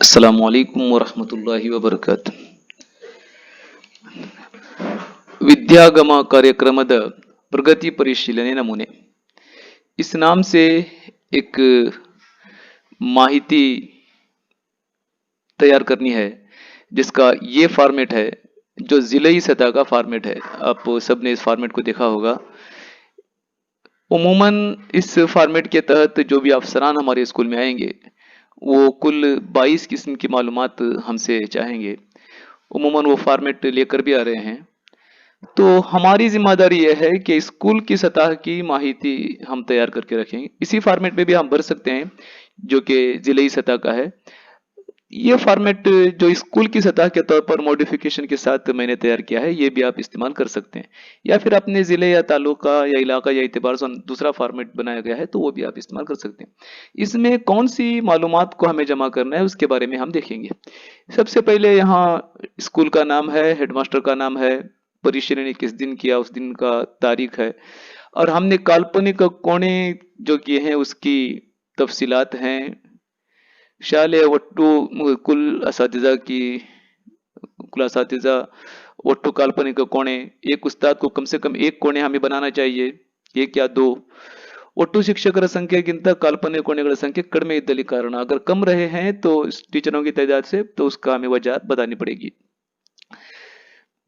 अस्सलामुअलैकुम वरहमतुल्लाहि वबरकातुहू ವಿದ್ಯಾಗಮ ಕಾರ್ಯಕ್ರಮದ ಪ್ರಗತಿ ಪರಿಶೀಲನೆ ನಮೂನೆ इस नाम से एक माहिती तैयार करनी है जिसका ये फॉर्मेट है जो जिले सतह का फॉर्मेट है। आप सबने इस फॉर्मेट को देखा होगा। उमूमन इस फॉर्मेट के तहत जो भी अफसरान हमारे स्कूल में आएंगे वो कुल 22 किस्म की मालूमात हमसे चाहेंगे। उमूमन वो फॉर्मेट लेकर भी आ रहे हैं। तो हमारी जिम्मेदारी यह है कि स्कूल की सतह की माहिती हम तैयार करके रखेंगे। इसी फॉर्मेट में भी हम भर सकते हैं जो कि जिले सतह का है। ये फॉर्मेट जो स्कूल की सतह के तौर पर मॉडिफिकेशन के साथ मैंने तैयार किया है ये भी आप इस्तेमाल कर सकते हैं, या फिर अपने जिले या तालुका या इलाका या इतबार से दूसरा फॉर्मेट बनाया गया है तो वो भी आप इस्तेमाल कर सकते हैं। इसमें कौन सी मालूमात को हमें जमा करना है उसके बारे में हम देखेंगे। सबसे पहले यहाँ स्कूल का नाम है, हेडमास्टर का नाम है, परीक्षा ने किस दिन किया उस दिन का तारीख है, और हमने काल्पनिक कोणे जो किए हैं उसकी तफसीलात हैं। शाले वट्टू कुल असातिज़ा की कुल असातिज़ा वट्टू काल्पनिक कोणे, एक उस्ताद को कम से कम एक कोणे हमें बनाना चाहिए, एक या दो। ಒಟ್ಟು ಶಿಕ್ಷಕರ ಸಂಖ್ಯೆಗಿಂತ काल्पनिक कोणेಗಳ संख्या कड़मे इद्ದಲ್ಲಿ कारण अगर कम रहे हैं तो टीचरों की तादाद से तो उसका हमें वजह बतानी पड़ेगी।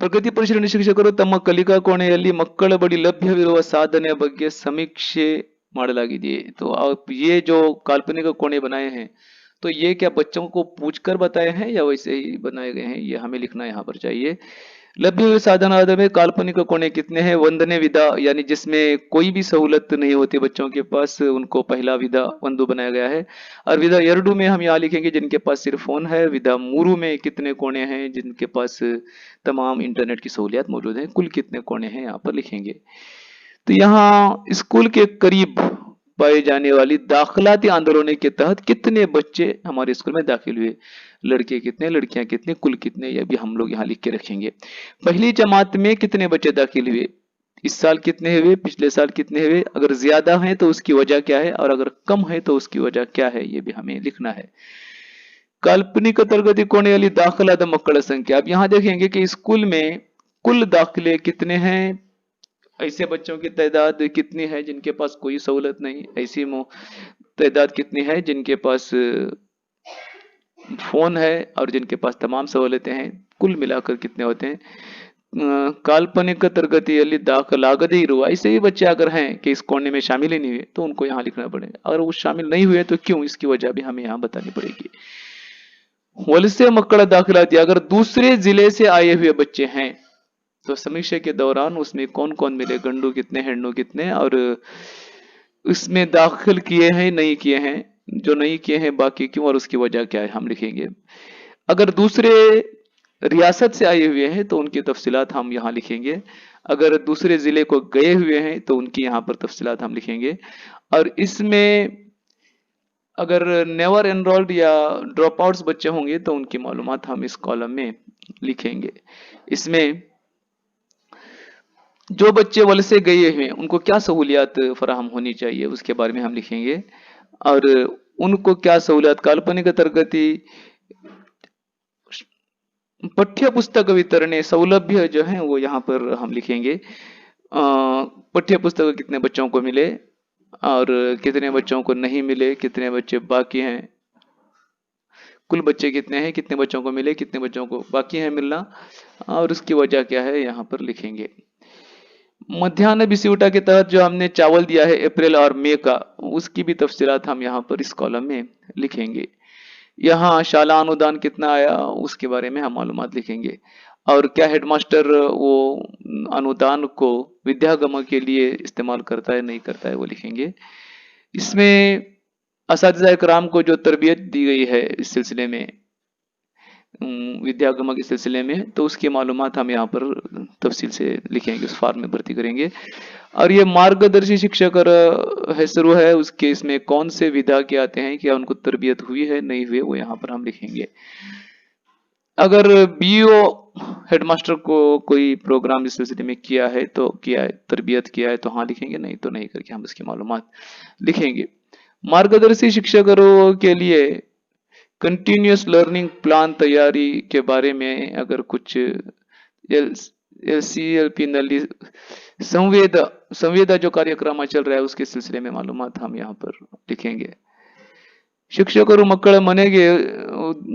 ಪ್ರಗತಿ ಪರಿಶೀಲನೆ ಶಿಕ್ಷಕರು ತಮ್ಮ ಕಲಿಕಾ ಕೋಣೆಯಲ್ಲಿ ಮಕ್ಕಳ ಬಳಿ ಲಭ್ಯವಿರುವ ಸಾಧನೆಯ ಬಗ್ಗೆ ಸಮೀಕ್ಷೆ ಮಾಡಲಾಗಿದೆಯೇ। तो आप ये जो काल्पनिक कोणे बनाए हैं तो ये क्या बच्चों को पूछकर बताए हैं या वैसे ही बनाए गए हैं, ये हमें लिखना यहाँ पर चाहिए। लभ्य हुए साधन आदि में काल्पनिक कोणे कितने हैं। वंदने विधा यानी जिसमें कोई भी सहूलत नहीं होती बच्चों के पास, उनको पहला विधा वंदु बनाया गया है। और विधा यरडू में हम यहाँ लिखेंगे जिनके पास सिर्फ फोन है। विधा मूरू में कितने कोणे हैं, जिनके पास तमाम इंटरनेट की सहूलियत मौजूद है, कुल कितने कोणे हैं यहाँ पर लिखेंगे। तो यहाँ स्कूल के करीब पाए जाने वाली दाखिलाती आंदोलनों के तहत कितने बच्चे हमारे स्कूल में दाखिल हुए, लड़के कितने लड़कियां कितने, कुल कितने, यह भी हम लोग यहाँ लिख के रखेंगे। पहली जमात में कितने बच्चे दाखिल हुए, इस साल कितने हुए, पिछले साल कितने हुए, अगर ज्यादा है तो उसकी वजह क्या है और अगर कम है तो उसकी वजह क्या है, ये भी हमें लिखना है। काल्पनिक तरगति कोणेಯಲ್ಲಿ ದಾಖಲಾದ ಮಕ್ಕಳ संख्या, अब यहाँ देखेंगे कि स्कूल में कुल दाखिले कितने हैं, ऐसे बच्चों की तादाद कितनी है जिनके पास कोई सहूलत नहीं, ऐसी तादाद कितनी है जिनके पास फोन है और जिनके पास तमाम सहूलतें हैं, कुल मिलाकर कितने होते हैं। काल्पनिक तरगतिಯಲ್ಲಿ ದಾಖಲಾಗದೇ ಇರುವ, ऐसे ही बच्चे अगर हैं कि इस कोने में शामिल ही नहीं हुए तो उनको यहाँ लिखना पड़ेगा। अगर वो शामिल नहीं हुए तो क्यों, इसकी वजह भी हमें यहाँ बतानी पड़ेगी। वलसे मಕ್ಕಳ ದಾಖಲಾತಿ, अगर दूसरे जिले से आए हुए बच्चे हैं तो समीक्षा के दौरान उसमें कौन कौन मिले, गंडू कितने, हेंडू कितने, और इसमें दाखिल किए हैं नहीं किए हैं, जो नहीं किए हैं बाकी क्यों और उसकी वजह क्या है हम लिखेंगे। अगर दूसरे रियासत से आए हुए हैं तो उनकी तफसीलात हम यहाँ लिखेंगे। अगर दूसरे जिले को गए हुए हैं तो उनकी यहाँ पर तफसीलात हम लिखेंगे। और इसमें अगर नेवर एनरोल्ड या ड्रॉप आउट्स बच्चे होंगे तो उनकी मालूमात हम इस कॉलम में लिखेंगे। इसमें जो बच्चे वलसे गए हुए हैं उनको क्या सहूलियात फराहम होनी चाहिए उसके बारे में हम लिखेंगे, और उनको क्या सहूलियात, काल्पनिक तरगति पठ्य पुस्तक वितरण सौलभ्य जो है वो यहाँ पर हम लिखेंगे। पठ्य पुस्तक कितने बच्चों को मिले और कितने बच्चों को नहीं मिले, कितने बच्चे बाकी हैं, कुल बच्चे कितने हैं, कितने बच्चों को मिले, कितने बच्चों को बाकी है मिलना, और उसकी वजह क्या है यहाँ पर लिखेंगे। मध्याह्न बिस्यूटा के तहत जो हमने चावल दिया है अप्रैल और मई का, उसकी भी तफसीलात हम यहाँ पर इस कॉलम में लिखेंगे। यहाँ शाला अनुदान कितना आया उसके बारे में हम मालूमात लिखेंगे, और क्या हेडमास्टर वो अनुदान को विद्यागम के लिए इस्तेमाल करता है नहीं करता है वो लिखेंगे। इसमें असातिज़ा इकराम को जो तरबियत दी गई है इस सिलसिले में, विद्यागम के सिलसिले में, तो उसकी मालूमात हम यहाँ पर तफसील से लिखेंगे, उस फॉर्म में भर्ती करेंगे। और ये मार्गदर्शी शिक्षक हेसरू है उसके इसमें कौन से विधा के आते हैं, क्या उनको तरबियत हुई है नहीं हुई, वो यहाँ पर हम लिखेंगे। अगर बीओ हेडमास्टर को कोई प्रोग्राम इस सिलसिले में किया है तो किया है, तरबियत किया है तो हाँ लिखेंगे, नहीं तो नहीं करके हम इसकी मालूमात लिखेंगे। मार्गदर्शी शिक्षकों के लिए कंटिन्यूस लर्निंग प्लान तैयारी के बारे में अगर कुछ LCLP नली संवेदा संवेदा जो कार्यक्रम चल रहा है उसके सिलसिले में मालूमात हम यहाँ पर लिखेंगे। शिक्षकों मಕ್ಕಳ ಮನೆಗೆ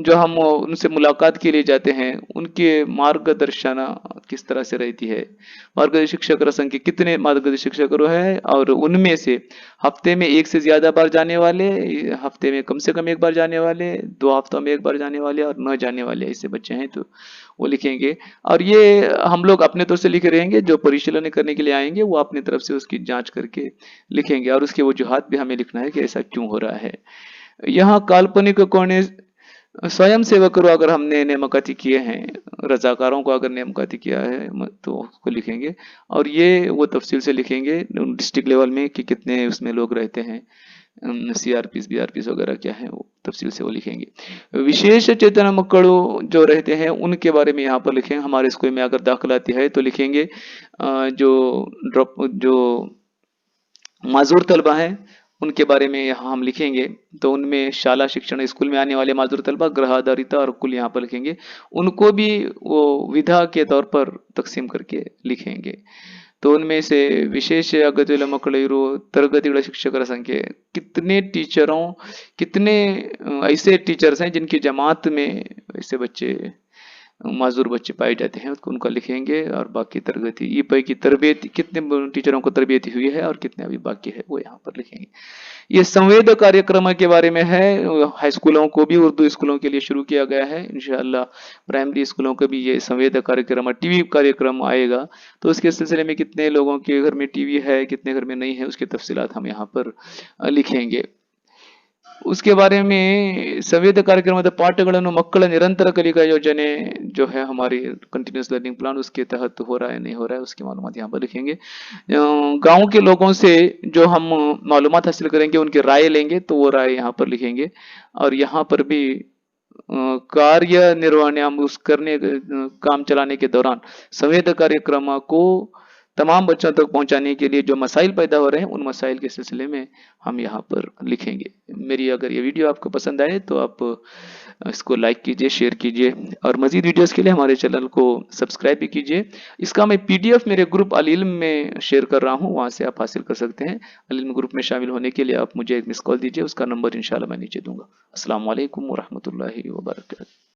जो हम उनसे मुलाकात के लिए जाते हैं उनके मार्गदर्शन किस तरह से रहती है, मार्गदर्शक शिक्षक संख्या कितने मार्गदर्शक शिक्षक हैं और उनमें से हफ्ते में एक से ज्यादा बार जाने वाले, हफ्ते में कम से कम एक बार जाने वाले, 2 हफ्तों में एक बार जाने वाले और न जाने वाले ऐसे बच्चे हैं तो वो लिखेंगे। और ये हम लोग अपने तौर से लिखे रहेंगे, जो परिशीलन करने के लिए आएंगे वो अपनी तरफ से उसकी जांच करके लिखेंगे और उसके वजूहात भी हमें लिखना है कि ऐसा क्यों हो रहा है। यहाँ काल्पनिक कोने स्वयं सेवकों अगर हमने नेमकाती किए हैं, रजाकारों को अगर नेमकाती किया है तो उसको लिखेंगे और ये वो तफसील से लिखेंगे डिस्ट्रिक्ट लेवल में कि कितने उसमें लोग रहते हैं, CRPs BRPs वगैरह क्या है वो तफसील से वो लिखेंगे। विशेष चेतन मक्कड़ों जो रहते हैं उनके बारे में यहाँ पर लिखेंगे। हमारे स्कूल में अगर दाखिला आती है तो लिखेंगे जो माजूर तलबा हैं उनके बारे में यहाँ हम लिखेंगे। तो उनमें शाला शिक्षण स्कूल में आने वाले माजूर तलबा ग्रह आधारित और कुल यहाँ पर लिखेंगे, उनको भी वो विधा के तौर पर तकसीम करके लिखेंगे। तो उनमें से विशेष अगत्य मಕ್ಕಳು तरगतिಗಳ शिक्षकर संख्या कितने टीचरों कितने ऐसे टीचर्स हैं जिनकी जमात में ऐसे बच्चे माजूर बच्चे पाए जाते हैं उसको उनका लिखेंगे। और बाकी तरगति ये पैकी तरबियत कितने टीचरों को तरबियत हुई है और कितने अभी बाकी है वो यहाँ पर लिखेंगे। ये संवेद कार्यक्रम के बारे में है, हाई स्कूलों को भी उर्दू स्कूलों के लिए शुरू किया गया है। इंशाअल्लाह प्राइमरी स्कूलों का भी ये संवेद कार्यक्रम टीवी कार्यक्रम आएगा। तो उसके सिलसिले में कितने लोगों के घर में टीवी है कितने घर में नहीं है उसकी तफसीलात हम यहाँ पर लिखेंगे। उसके बारे में संवेद कार्यक्रम पाठಗಳನ್ನು मಕ್ಕಳ निरंतर कलिका योजना जो है हमारी कंटिन्यूस लर्निंग प्लान उसके तहत हो रहा है नहीं हो रहा है उसकी मालूमात यहाँ पर लिखेंगे। गांव के लोगों से जो हम मालूमात हासिल करेंगे उनकी राय लेंगे तो वो राय यहाँ पर लिखेंगे। और यहाँ पर भी कार्य निर्वहन हम उस करने काम चलाने के दौरान संवेद कार्यक्रम को तमाम बच्चों तक पहुंचाने के लिए जो मसाइल पैदा हो रहे हैं उन मसाइल के सिलसिले में हम यहाँ पर लिखेंगे। मेरी अगर ये वीडियो आपको पसंद आए तो आप इसको लाइक कीजिए, शेयर कीजिए और मजीद वीडियोस के लिए हमारे चैनल को सब्सक्राइब भी कीजिए। इसका मैं PDF मेरे ग्रुप अल इल्म में शेयर कर रहा हूँ, वहाँ से आप हासिल कर सकते हैं। अल इल्म ग्रुप में शामिल होने के लिए आप मुझे एक मिस कॉल दीजिए, उसका नंबर इंशाल्लाह मैं नीचे दूंगा। अस्सलाम वालेकुम वरहमतुल्लाहि वबरकातुहू।